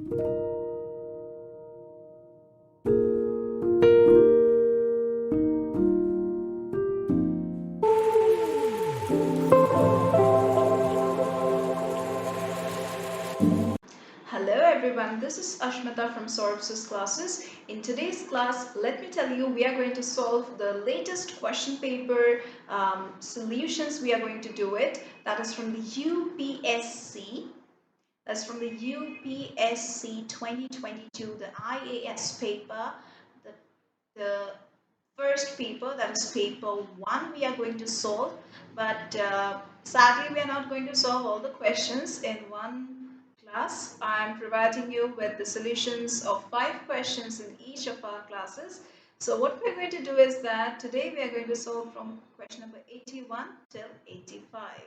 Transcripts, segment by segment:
Hello everyone, this is Ashmita from Saurabh's classes. In today's class, let me tell you, we are going to solve the latest question paper solutions. We are going to do it. That is from the UPSC. That's from the UPSC 2022, the IAS paper, the first paper, that is paper 1 we are going to solve. But sadly, we are not going to solve all the questions in one class. I am providing you with the solutions of 5 questions in each of our classes. So what we are going to do is that today we are going to solve from question number 81 till 85.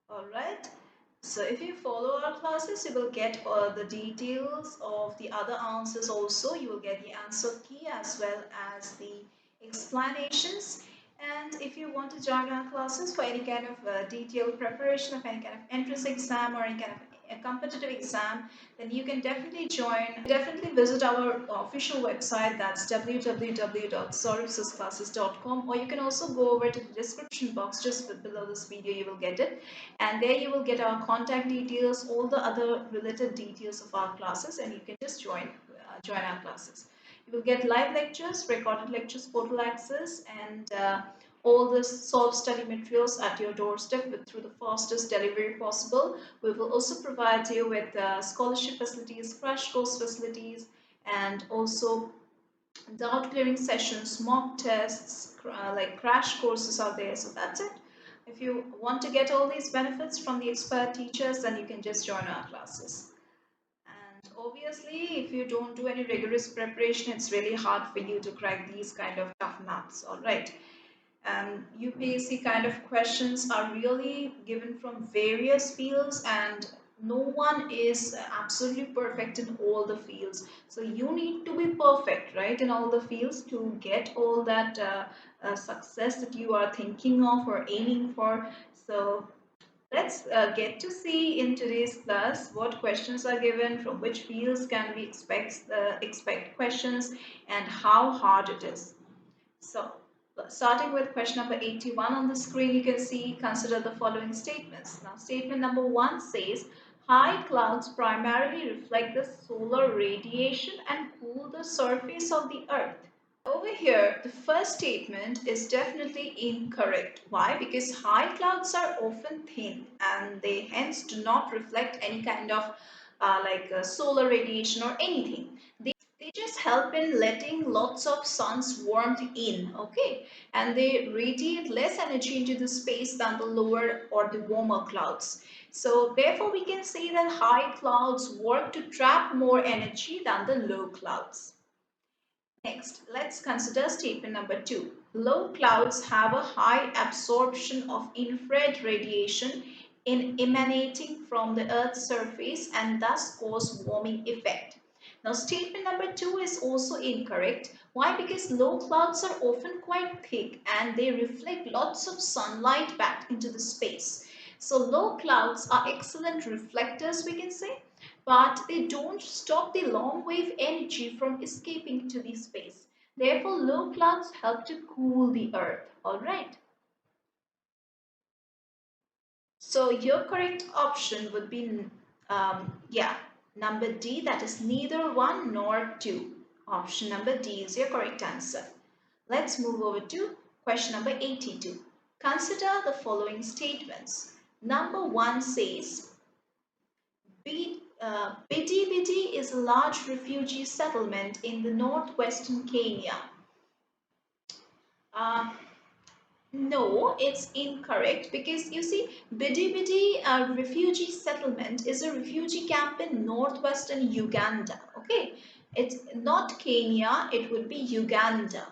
Alright. So if you follow our classes, you will get the details of the other answers also. You will get the answer key as well as the explanations. And if you want to join our classes for any kind of detailed preparation of any kind of entrance exam or any kind of a competitive exam, then you can definitely definitely visit our official website, that's www.saurabhsclasses.com, or you can also go over to the description box just below this video. You will get it, and there you will get our contact details, all the other related details of our classes, and you can just join our classes. You will get live lectures, recorded lectures, portal access, and all the self-study materials at your doorstep through the fastest delivery possible. We will also provide you with scholarship facilities, crash course facilities, and also doubt clearing sessions, mock tests, like crash courses are there. So that's it. If you want to get all these benefits from the expert teachers, then you can just join our classes. And obviously, if you don't do any rigorous preparation, it's really hard for you to crack these kind of tough maths. All right. And UPSC kind of questions are really given from various fields, and no one is absolutely perfect in all the fields. So you need to be perfect, right, in all the fields to get all that success that you are thinking of or aiming for. So let's get to see in today's class what questions are given, from which fields can we expect questions, and how hard it is. So, starting with question number 81 on the screen, you can see, consider the following statements. Now, statement number 1 says, high clouds primarily reflect the solar radiation and cool the surface of the earth. Over here, the first statement is definitely incorrect. Why? Because high clouds are often thin and they hence do not reflect any kind of solar radiation or anything. They just help in letting lots of sun's warmth in, okay, and they radiate less energy into the space than the lower or the warmer clouds. So therefore we can say that high clouds work to trap more energy than the low clouds. Next, let's consider statement number 2. Low clouds have a high absorption of infrared radiation in emanating from the Earth's surface and thus cause warming effect. Now, statement number 2 is also incorrect. Why? Because low clouds are often quite thick and they reflect lots of sunlight back into the space. So low clouds are excellent reflectors, we can say, but they don't stop the long wave energy from escaping to the space. Therefore, low clouds help to cool the earth. Alright. So your correct option would be, number D, that is neither 1 nor 2. Option number D is your correct answer. Let's move over to question number 82. Consider the following statements. Number 1 says, Bidi Bidi is a large refugee settlement in the northwestern Kenya. Uh, no, it's incorrect, because you see, Bidi Bidi refugee settlement is a refugee camp in northwestern Uganda. Okay, it's not Kenya, it would be Uganda.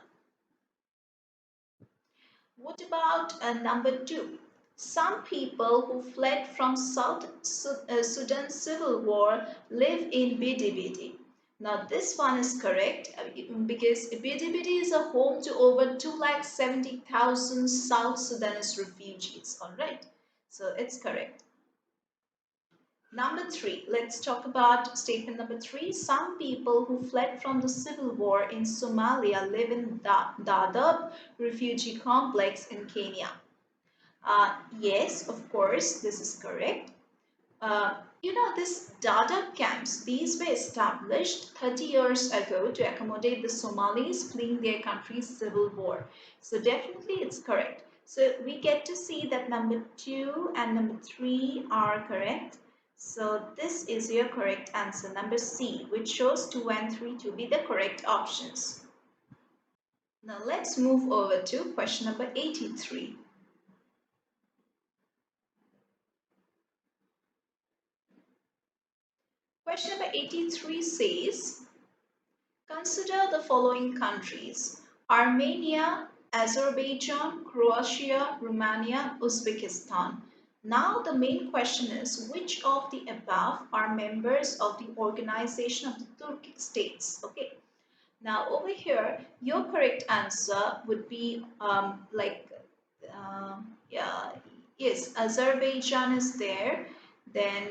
What about number 2? Some people who fled from South Sudan civil war live in Bidi Bidi. Now this one is correct, because Bidi Bidi is a home to over 270,000 South Sudanese refugees. Alright, so it's correct. Number three, let's talk about statement number three. Some people who fled from the civil war in Somalia live in Dadaab refugee complex in Kenya. Yes, of course, this is correct. This Dadaab camps, these were established 30 years ago to accommodate the Somalis fleeing their country's civil war. So definitely it's correct. So we get to see that number 2 and number 3 are correct. So this is your correct answer, number C, which shows 2 and 3 to be the correct options. Now let's move over to question number 83. Question number 83 says, consider the following countries: Armenia, Azerbaijan, Croatia, Romania, Uzbekistan. Now the main question is, which of the above are members of the Organization of the Turkic States? Okay. Now over here, your correct answer would be yeah, yes, Azerbaijan is there. Then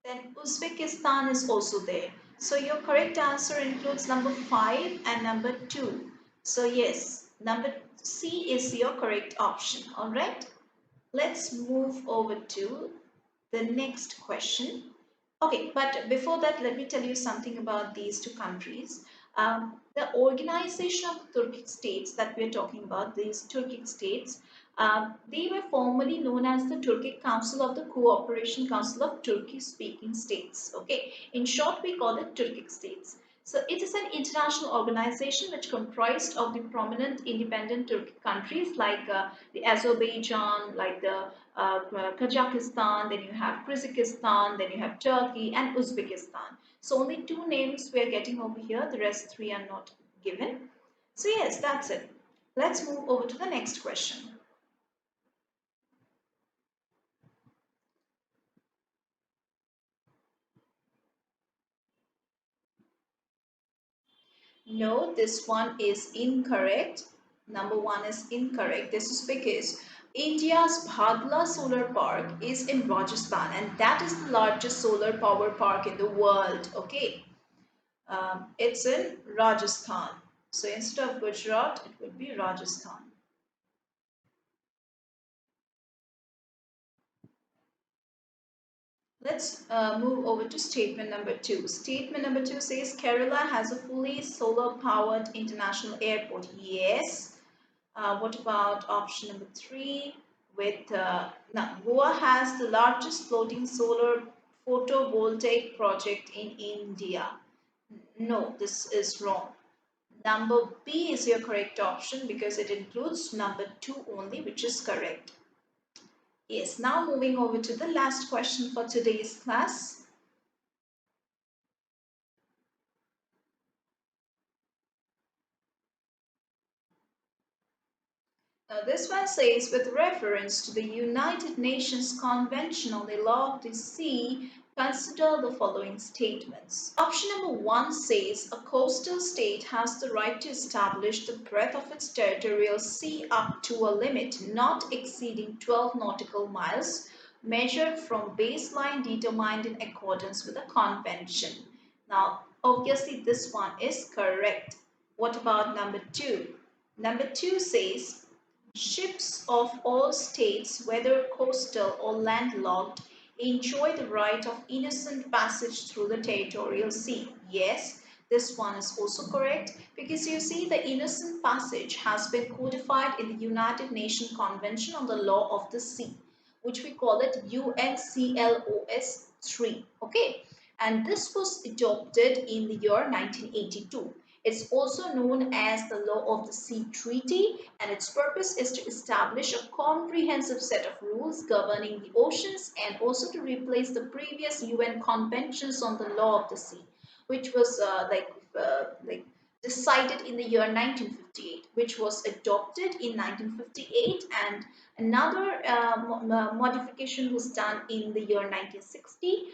Then Uzbekistan is also there. So your correct answer includes number 5 and number 2. So yes, number C is your correct option. Alright, let's move over to the next question. Okay, but before that, let me tell you something about these two countries. The organization of the Turkic states that we are talking about, these Turkic states, they were formerly known as the Turkic Council of the Cooperation Council of Turkish-speaking states. Okay, in short, we call it Turkic states. So it is an international organization which comprised of the prominent independent Turkic countries like the Azerbaijan, like the Kazakhstan, then you have Kyrgyzstan, then you have Turkey and Uzbekistan. So only two names we are getting over here, the rest three are not given. So yes, that's it. Let's move over to the next question. No, this one is incorrect. Number one is incorrect. This is because India's Bhadla Solar Park is in Rajasthan, and that is the largest solar power park in the world. Okay, it's in Rajasthan. So instead of Gujarat, it would be Rajasthan. Let's move over to statement number 2. Statement number 2 says Kerala has a fully solar powered international airport. Yes. What about option number 3? Now, Goa has the largest floating solar photovoltaic project in India. No, this is wrong. Number B is your correct option because it includes number 2 only, which is correct. Yes, now moving over to the last question for today's class. Now this one says, with reference to the United Nations Convention on the Law of the Sea, consider the following statements. Option number 1 says a coastal state has the right to establish the breadth of its territorial sea up to a limit not exceeding 12 nautical miles, measured from baseline determined in accordance with the convention. Now, obviously this one is correct. What about number 2? Number 2 says ships of all states, whether coastal or landlocked, enjoy the right of innocent passage through the territorial sea. Yes, this one is also correct because you see the innocent passage has been codified in the United Nations Convention on the Law of the Sea, which we call it UNCLOS 3. Okay, and this was adopted in the year 1982. It's also known as the Law of the Sea Treaty, and its purpose is to establish a comprehensive set of rules governing the oceans and also to replace the previous UN conventions on the law of the sea, which was like decided in the year 1958, which was adopted in 1958, and another modification was done in the year 1960.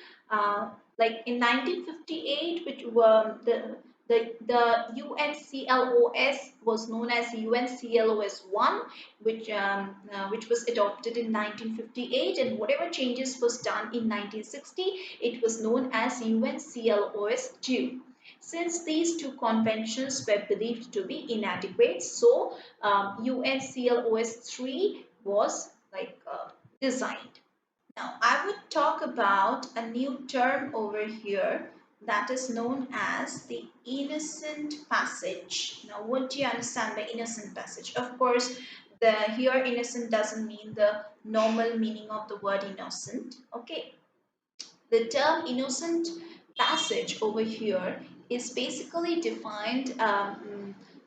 Like in 1958, which were The UNCLOS was known as UNCLOS 1, which was adopted in 1958, and whatever changes was done in 1960, it was known as UNCLOS 2. Since these two conventions were believed to be inadequate, so UNCLOS 3 was designed. Now, I would talk about a new term over here that is known as the innocent passage. Now, what do you understand by innocent passage? Of course, the here innocent doesn't mean the normal meaning of the word innocent. Okay, the term innocent passage over here is basically defined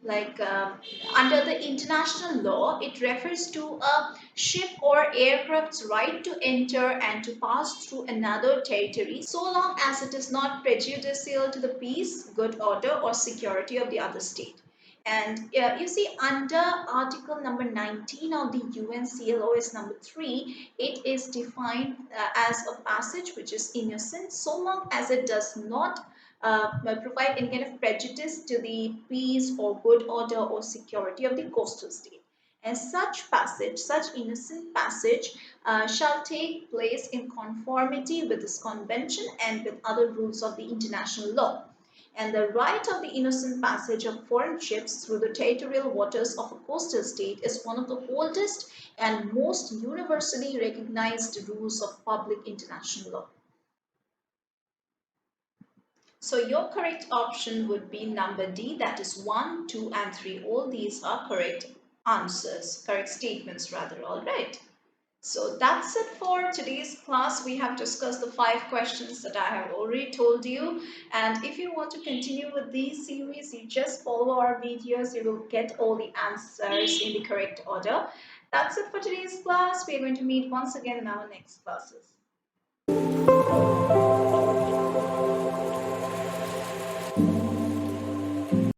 like um, under the international law. It refers to a ship or aircraft's right to enter and to pass through another territory so long as it is not prejudicial to the peace, good order, or security of the other state. And you see, under Article number 19 of the UNCLOS number 3, it is defined as a passage which is innocent so long as it does not provide any kind of prejudice to the peace or good order or security of the coastal state. And such passage, such innocent passage, shall take place in conformity with this convention and with other rules of the international law. And the right of the innocent passage of foreign ships through the territorial waters of a coastal state is one of the oldest and most universally recognized rules of public international law. So your correct option would be number D, that is 1, 2, and 3. All these are correct answers, correct statements rather, all right. So that's it for today's class. We have discussed the 5 questions that I have already told you. And if you want to continue with these series, you just follow our videos. You will get all the answers in the correct order. That's it for today's class. We are going to meet once again in our next classes.